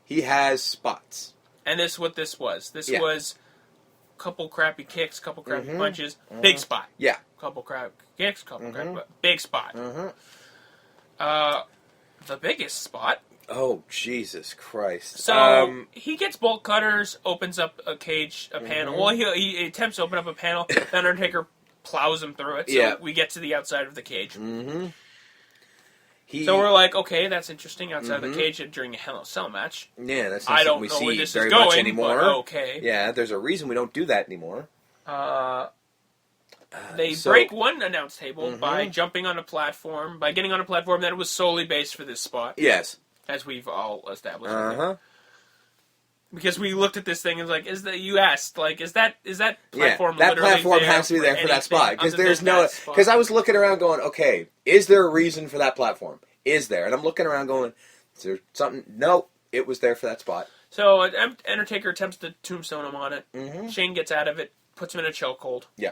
he has spots. And this is what this was. This was a couple crappy kicks, couple crappy punches, big spot. Yeah. Couple crappy kicks, couple crappy big spot. The biggest spot. Oh, Jesus Christ. So, he gets bolt cutters, opens up a cage, a panel. Well, he attempts to open up a panel. The Undertaker plows him through it. So we get to the outside of the cage. So we're like, okay, that's interesting. Outside of the cage during a Hell in a Cell match. Yeah, that's not something we see very much anymore. Okay. Yeah, there's a reason we don't do that anymore. They break one announce table by jumping on a platform, by getting on a platform that was solely based for this spot. Yes. As we've all established. Because we looked at this thing and was like, you asked, like, is that platform that literally platform there has to be there for that spot. Because there's no, spot? because I was looking around going, okay, is there a reason for that platform? Is there? And I'm looking around going, is there something? No, it was there for that spot. So, Undertaker attempts to tombstone him on it. Shane gets out of it, puts him in a chokehold. Yeah.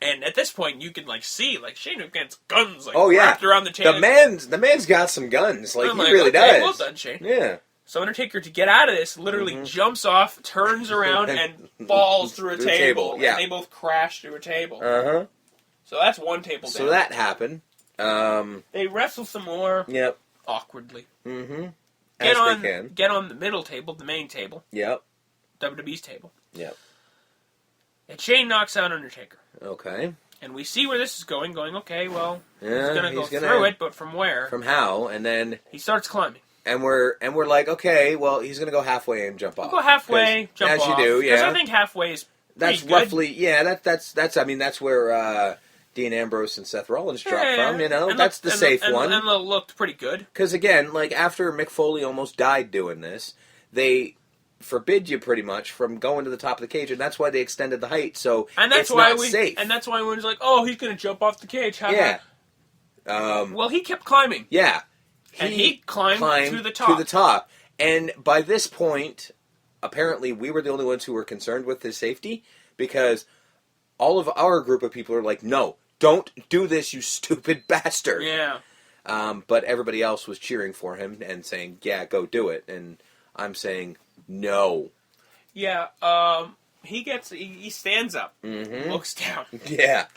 And at this point, you can see Shane gets guns wrapped around the table. The man's got some guns. Like, he really does. Well done, Shane. Yeah. So Undertaker, to get out of this, literally jumps off, turns around, and falls through a table. Yeah. And they both crash through a table. So that's one table down. So that happened. They wrestle some more. Yep. Awkwardly. As they can. Get on the middle table, the main table. Yep. WWE's table. Yep. And Shane knocks out Undertaker. Okay. And we see where this is going, okay, well, he's going to go through it, but from where? From how, and then... He starts climbing. And we're like, okay, well, he's going to go halfway and jump off. Go halfway, jump off. As you do, yeah. Because I think halfway is that's good. Roughly, yeah, that's where Dean Ambrose and Seth Rollins dropped from, that's the safe one. And looked pretty good. Because, again, after Mick Foley almost died doing this, they forbid you pretty much from going to the top of the cage, and that's why they extended the height, so it's not safe. And that's why we was like, oh, he's going to jump off the cage. Well, he kept climbing. Yeah. He climbed to the top. To the top. And by this point, apparently we were the only ones who were concerned with his safety, because all of our group of people are like, no, don't do this, you stupid bastard. Yeah. But everybody else was cheering for him and saying, yeah, go do it. And I'm saying, no. Yeah, he stands up, looks down. Yeah.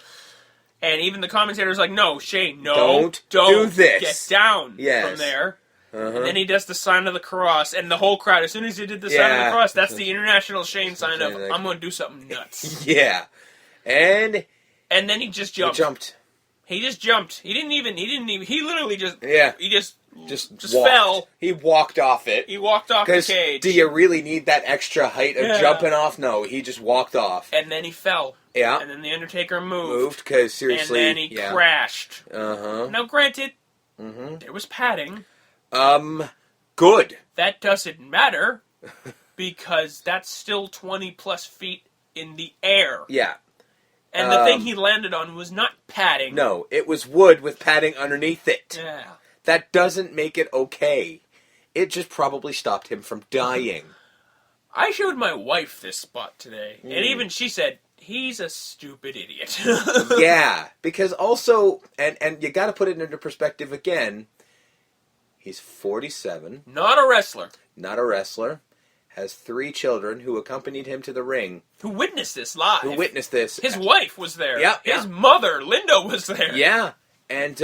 And even the commentator's like, no, Shane, don't do this. Get down from there. And then he does the sign of the cross, and the whole crowd, as soon as he did the sign of the cross, that's the international Shane sign of, I'm going to do something nuts. Yeah. And then he just jumped. He just jumped. He literally just, he just fell. He walked off it. He walked off the cage. Do you really need that extra height of jumping off? No, he just walked off. And then he fell. Yeah. And then the Undertaker moved. Because seriously. And then he crashed. Now, granted, there was padding. Good. That doesn't matter, because that's still 20 plus feet in the air. Yeah. And the thing he landed on was not padding. No, it was wood with padding underneath it. Yeah. That doesn't make it okay. It just probably stopped him from dying. I showed my wife this spot today, and even she said, he's a stupid idiot. Yeah, because also, and you got to put it into perspective again, he's 47. Not a wrestler. Not a wrestler. Has 3 children who accompanied him to the ring. Who witnessed this live. His wife was there. Yeah. His mother, Linda, was there. Yeah. And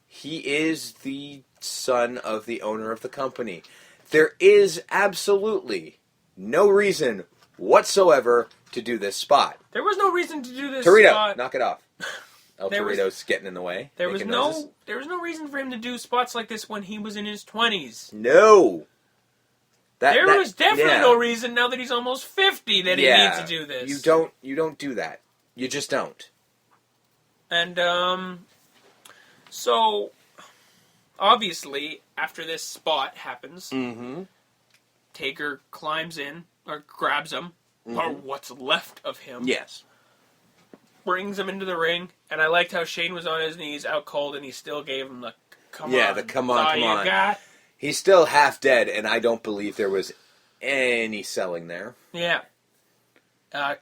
he is the son of the owner of the company. There is absolutely no reason whatsoever to do this spot. There was no reason to do this Torito, spot. knock it off. El Torito's getting in the way. There was no reason for him to do spots like this when he was in his 20s. No. There was definitely no reason now that he's almost 50 that he needs to do this. You don't do that. You just don't. And so obviously after this spot happens, Taker climbs in or grabs him or what's left of him. Yes. Brings him into the ring, and I liked how Shane was on his knees out cold and he still gave him the come on. Got. He's still half dead, and I don't believe there was any selling there. Yeah.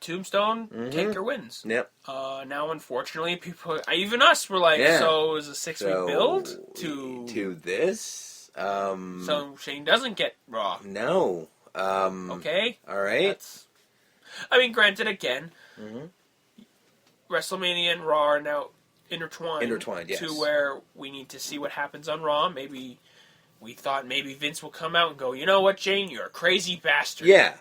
Tombstone, Taker wins. Yep. Now, unfortunately, people, even us, were like, so it was a 6-week build to this? So Shane doesn't get Raw. No. Okay. All right. I mean, granted, again, WrestleMania and Raw are now intertwined, yes. to where we need to see what happens on Raw. Maybe we thought maybe Vince will come out and go, you know what, Shane, you're a crazy bastard. Yeah.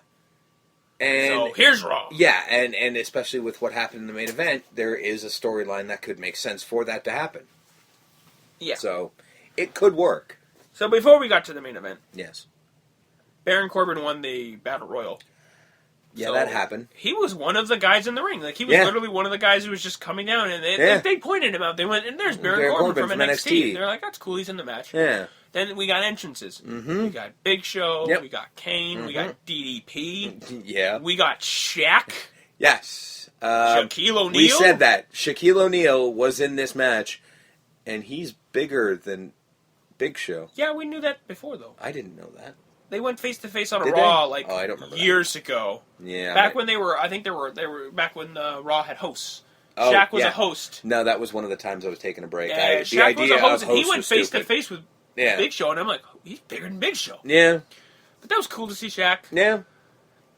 And so here's Raw. Yeah, and especially with what happened in the main event, there is a storyline that could make sense for that to happen. Yeah. So it could work. So before we got to the main event, yes, Baron Corbin won the Battle Royal. Yeah, so that happened. He was one of the guys in the ring. Like, he was literally one of the guys who was just coming down, and they pointed him out. They went, and there's Baron Corbin from NXT. They're like, that's cool, he's in the match. Yeah. Then we got entrances. We got Big Show, we got Kane, we got DDP. Yeah. We got Shaq. Yes. Shaquille O'Neal. We said that. Shaquille O'Neal was in this match, and he's bigger than Big Show. Yeah, we knew that before, though. I didn't know that. They went face to face on a Did Raw they? I don't remember years ago. Yeah. Back when they were, I think they were back when Raw had hosts. Shaq was a host. No, that was one of the times I was taking a break. Yeah, Shaq was a host, and he went face to face with Big Show, and I'm like, he's bigger than Big Show. Yeah. But that was cool to see Shaq. Yeah.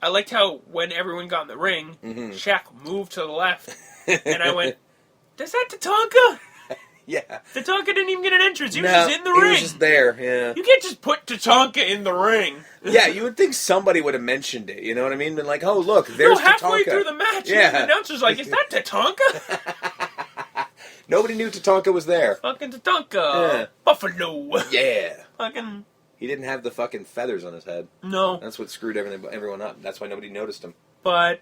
I liked how when everyone got in the ring, Shaq moved to the left, and I went, "Is that Tatanka?" Yeah. Tatanka didn't even get an entrance. He was just in the ring. He was just there, yeah. You can't just put Tatanka in the ring. Yeah, you would think somebody would have mentioned it, you know what I mean? Been like, oh, look, there's halfway Tatanka. through the match, the announcer's like, is that Tatanka? Nobody knew Tatanka was there. Fucking Tatanka. Yeah. Buffalo. Yeah. Fucking... He didn't have the fucking feathers on his head. No. That's what screwed everyone up. That's why nobody noticed him. But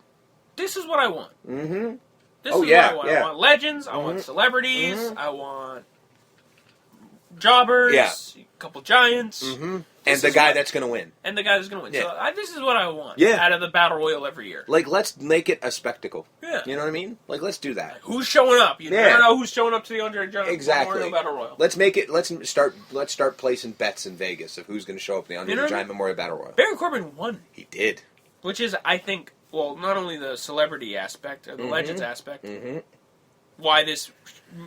this is what I want. Mm-hmm. This is what I want. I want legends. I want celebrities. I want jobbers. A couple giants. And the guy that's going to win. And the guy that's going to win. Yeah. So this is what I want out of the Battle Royal every year. Like, let's make it a spectacle. Yeah. You know what I mean? Like, let's do that. Who's showing up? You never know who's showing up to the Andre exactly. Memorial Battle Royal. Let's make it. Let's start placing bets in Vegas of who's going to show up in the Andre the Giant Memorial Battle Royal. Baron Corbin won. He did. Which is, I think, well, not only the celebrity aspect, or the legends aspect, why this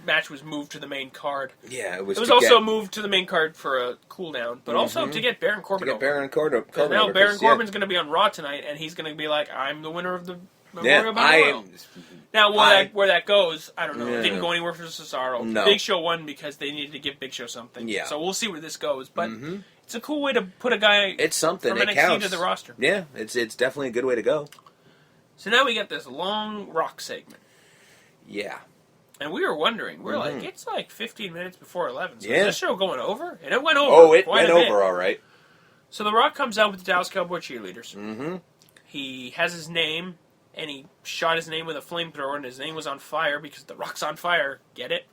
match was moved to the main card. Yeah, it was. It was also moved to the main card for a cool down, but also to get Baron Corbin. To get Baron Corbin. Now Baron Corbin's going to be on Raw tonight, and he's going to be like, "I'm the winner of the Memorial Battle Royal." Now, where that goes, I don't know. It didn't go anywhere for Cesaro. No. Big Show won because they needed to give Big Show something. Yeah. So we'll see where this goes, but it's a cool way to put a guy. It's something. From it NXT counts. to the roster. Yeah, it's definitely a good way to go. So now we get this long Rock segment. Yeah. And we were wondering, we're like, it's like 15 minutes before 11. So is this show going over? And it went over. Oh, it went over all right. So The Rock comes out with the Dallas Cowboy cheerleaders. He has his name, and he shot his name with a flamethrower, and his name was on fire because The Rock's on fire. Get it?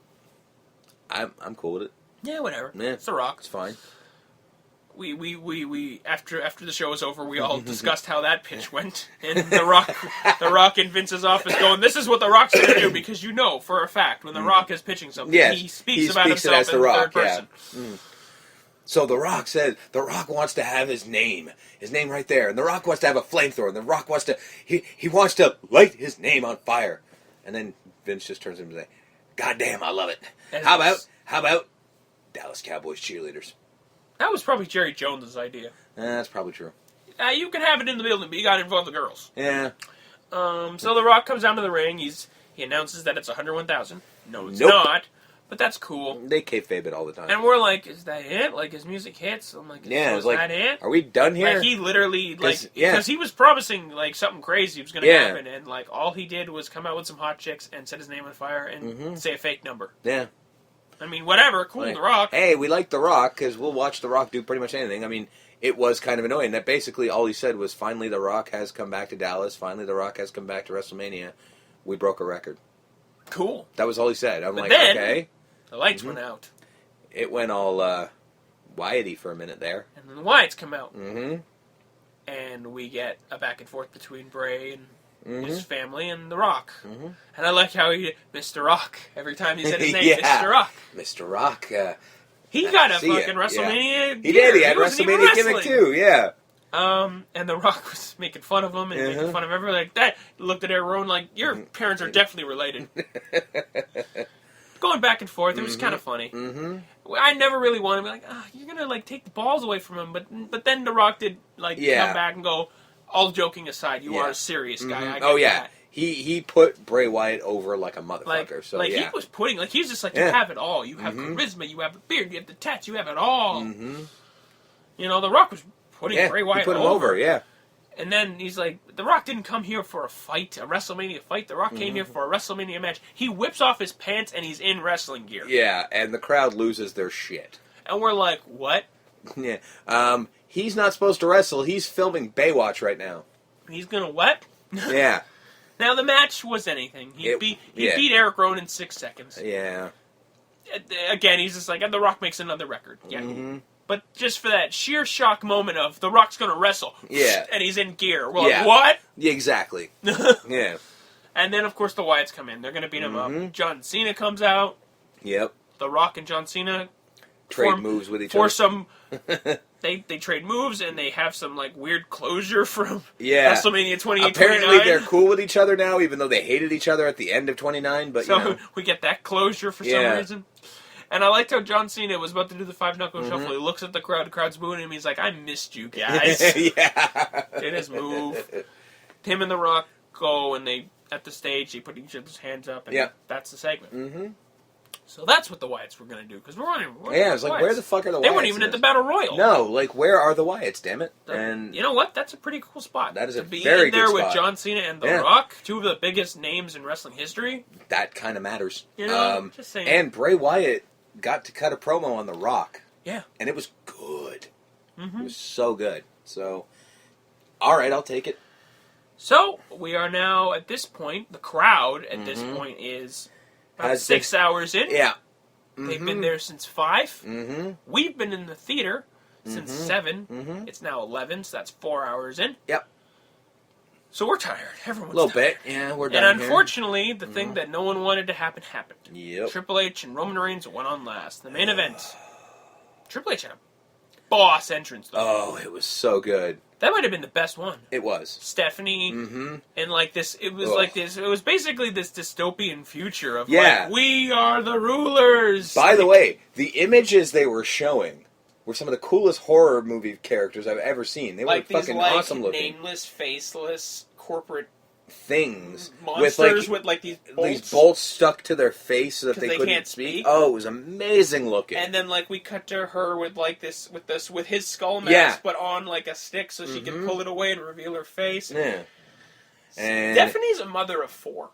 I'm cool with it. Yeah, whatever. Yeah. It's The Rock. It's fine. We after the show was over, we all discussed how that pitch went, and the Rock in Vince's office going, "This is what the Rock's going to do," because you know for a fact when the Rock is pitching something, he speaks about himself in the third person. So the Rock said the Rock wants to have his name right there, and the Rock wants to have a flamethrower, and the Rock wants to he wants to light his name on fire, and then Vince just turns to him and says, "God damn, I love it. How about Dallas Cowboys cheerleaders?" That was probably Jerry Jones' idea. That's probably true. You can have it in the building, but you got to involve the girls. Yeah. So The Rock comes down to the ring. He announces that it's 101,000. No, it's not. But that's cool. They kayfabe it all the time. And we're like, is that it? Like, his music hits? I'm like, is that it? Are we done here? Like, he literally, because he was promising, like, something crazy was going to happen. And, like, all he did was come out with some hot chicks and set his name on fire and say a fake number. Yeah. I mean, whatever. Cool, The Rock. Hey, we like The Rock because we'll watch The Rock do pretty much anything. I mean, it was kind of annoying that basically all he said was, finally The Rock has come back to Dallas. Finally The Rock has come back to WrestleMania. We broke a record. Cool. That was all he said. I'm then, okay. The lights went out. It went all Wyatt-y for a minute there. And then the Wyatts come out. And we get a back and forth between Bray and his family and The Rock. And I like how he did Mr. Rock every time he said his name. Mr. Rock. Mr. Rock. He got a fucking WrestleMania He did. He had WrestleMania gimmick too. Yeah. And The Rock was making fun of him and making fun of everyone like that. Looked at everyone like, your parents are definitely related. going back and forth. It was kind of funny. I never really wanted to be like, you're gonna like take the balls away from him, but then The Rock did like come back and go. All joking aside, you are a serious guy. I get that. He put Bray Wyatt over like a motherfucker. He was putting he's just like, you have it all. You have charisma. You have a beard. You have the tats. You have it all. You know, The Rock was putting Bray Wyatt put him over. Yeah. And then he's like, The Rock didn't come here for a fight, a WrestleMania fight. The Rock came here for a WrestleMania match. He whips off his pants and he's in wrestling gear. Yeah, and the crowd loses their shit. And we're like, what? Yeah. He's not supposed to wrestle. He's filming Baywatch right now. He's gonna what? Yeah. Now, the match was anything. He beat Eric Rowan in 6 seconds. Yeah. Again, he's just like, and The Rock makes another record. Yeah. But just for that sheer shock moment of The Rock's going to wrestle. Yeah. And he's in gear. We're like, what? Yeah, exactly. Yeah. And then, of course, the Wyatts come in. They're going to beat him up. John Cena comes out. Yep. The Rock and John Cena trade moves with each other. They trade moves, and they have some like weird closure from WrestleMania 28. Apparently, they're cool with each other now, even though they hated each other at the end of 29. But so we get that closure for some reason. And I liked how John Cena was about to do the 5-knuckle shuffle. He looks at the crowd. The crowd's booing him. He's like, "I missed you guys." Did his move. Him and The Rock go, and they at the stage. They put each other's hands up, and that's the segment. So that's what the Wyatts were going to do, because we're running. Yeah, it's like, where the fuck are the Wyatts? They weren't even at the Battle Royal. No, like, where are the Wyatts, damn it? And you know what? That's a pretty cool spot. That is a very good spot. To be in there with John Cena and The Rock, two of the biggest names in wrestling history. That kind of matters. You know, just saying. And Bray Wyatt got to cut a promo on The Rock. Yeah. And it was good. It was so good. So, all right, I'll take it. So, we are now, at this point, the crowd at this point is about 6 hours in. Yeah. They've been there since 5. We've been in the theater since 7. It's now 11, so that's 4 hours in. Yep. So we're tired. Everyone's a little tired. bit. Yeah, we're done. And unfortunately, the thing that no one wanted to happen happened. Yep. Triple H and Roman Reigns went on last. The main event. Triple H had a boss entrance, though. Oh, it was so good. That might have been the best one. It was. Stephanie, and like this, it was like this, it was basically this dystopian future of like, we are the rulers. By the way, the images they were showing were some of the coolest horror movie characters I've ever seen. They were like fucking these, awesome looking. Nameless, faceless, corporate things. Monsters with like these bolts stuck to their face so that they couldn't can't speak. Oh, it was amazing looking. And then like we cut to her with like this with his skull mask, but on like a stick so she can pull it away and reveal her face. Yeah. And Stephanie's a mother of 4.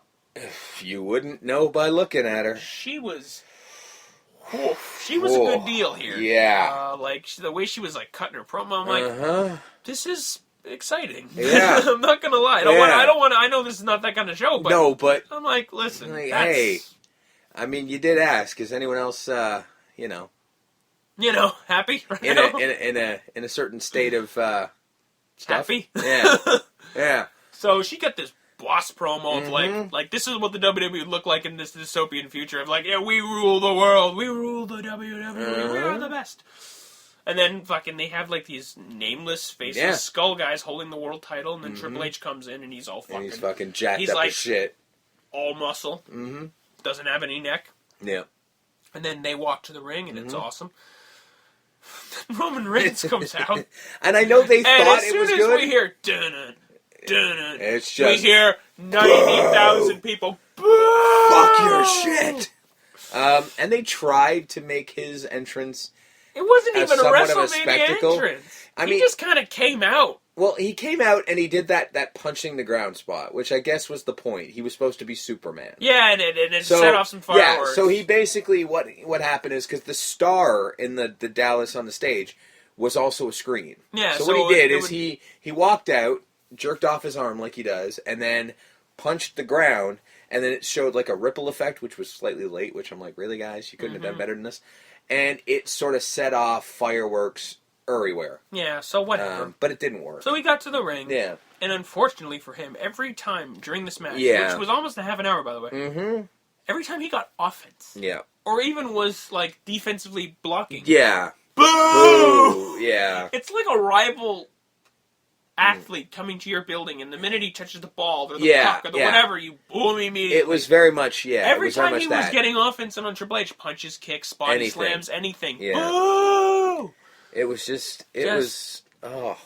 You wouldn't know by looking at her. She was a good deal here. Yeah. Like the way she was like cutting her promo, I'm like, this is exciting. Yeah. I'm not gonna lie. I don't want. I know this is not that kind of show, but no, but I'm like, listen, like, hey, I mean, you did ask. Is anyone else, happy right in a certain state of stuff? Happy? Yeah, yeah. So she got this boss promo of like this is what the WWE would look like in this dystopian future of like, yeah, we rule the world, we rule the WWE, we are the best. And then fucking they have like these nameless, faceless skull guys holding the world title, and then Triple H comes in and he's all fucking... And he's fucking jacked up as shit. All muscle. Doesn't have any neck. Yeah. And then they walk to the ring and it's awesome. Roman Reigns comes out. And I know they thought it was good. And as soon as we hear... Dun-dun, it's just... We hear 90,000 people... Fuck your shit! And they tried to make his entrance... It wasn't even a WrestleMania entrance. I mean, he just kind of came out. Well, he came out and he did that punching the ground spot, which I guess was the point. He was supposed to be Superman. Yeah, and it set off some fireworks. Yeah, so he basically, what happened is, because the star in the Dallas on the stage was also a screen. Yeah, so what he did is he walked out, jerked off his arm like he does, and then punched the ground, and then it showed like a ripple effect, which was slightly late, which I'm like, really, guys? You couldn't have done better than this? And it sort of set off fireworks everywhere. Yeah, so whatever. But it didn't work. So he got to the ring. Yeah. And unfortunately for him, every time during this match, which was almost a half an hour, by the way, every time he got offense. Yeah. Or even was, like, defensively blocking. Yeah. Boo! Yeah. It's like a rival athlete coming to your building, and the minute he touches the ball or the Yeah, puck or the yeah. whatever, you boo him immediately. It was very much, yeah. Every it was very time much he that. was getting offense on Triple H, punches, kicks, body Anything. slams, anything. Yeah. Boo! It was just, it was, oh.